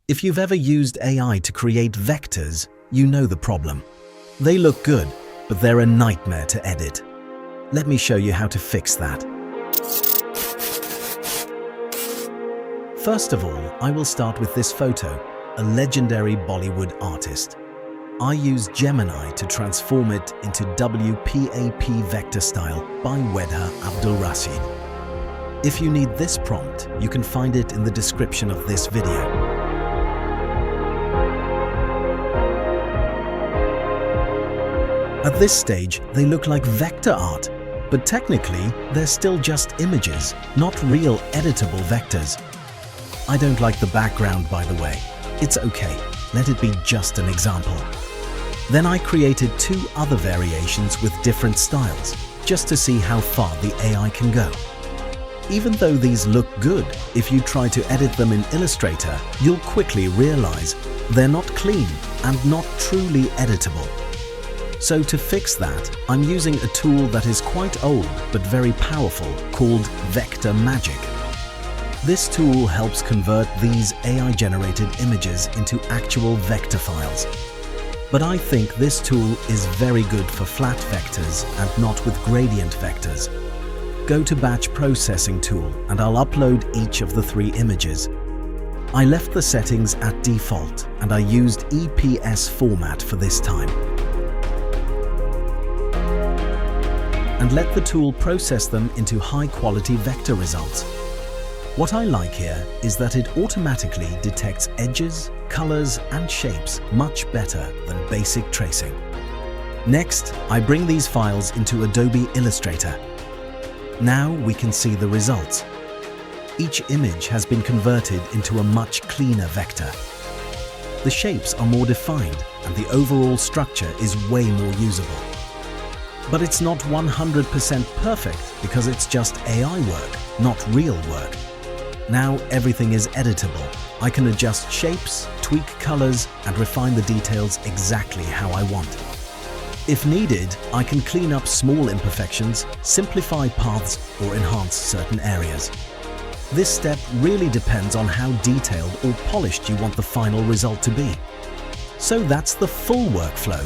If you've ever used AI to create vectors, you know the problem. They look good, but they're a nightmare to edit. Let me show you how to fix that. First of all, I will start with this photo, a legendary Bollywood artist. I use Gemini to transform it into WPAP vector style by Wedha Abdul Rashid. If you need this prompt, you can find it in the description of this video. At this stage, they look like vector art, but technically, they're still just images, not real editable vectors. I don't like the background, by the way. It's okay, let it be just an example. Then I created two other variations with different styles, just to see how far the AI can go. Even though these look good, if you try to edit them in Illustrator, you'll quickly realize they're not clean and not truly editable. So to fix that, I'm using a tool that is quite old but very powerful called Vector Magic. This tool helps convert these AI-generated images into actual vector files. But I think this tool is very good for flat vectors and not with gradient vectors. Go to Batch Processing tool and I'll upload each of the three images. I left the settings at default and I used EPS format for this time. And let the tool process them into high-quality vector results. What I like here is that it automatically detects edges, colors, and shapes much better than basic tracing. Next, I bring these files into Adobe Illustrator. Now we can see the results. Each image has been converted into a much cleaner vector. The shapes are more defined and the overall structure is way more usable. But it's not 100% perfect because it's just AI work, not real work. Now everything is editable. I can adjust shapes, tweak colors, and refine the details exactly how I want. If needed, I can clean up small imperfections, simplify paths, or enhance certain areas. This step really depends on how detailed or polished you want the final result to be. So that's the full workflow.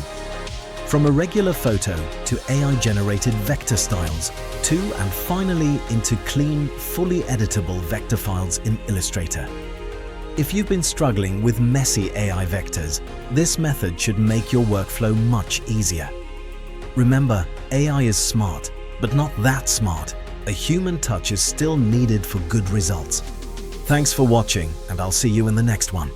From a regular photo to AI-generated vector styles, to and finally into clean, fully editable vector files in Illustrator. If you've been struggling with messy AI vectors, this method should make your workflow much easier. Remember, AI is smart, but not that smart. A human touch is still needed for good results. Thanks for watching, and I'll see you in the next one.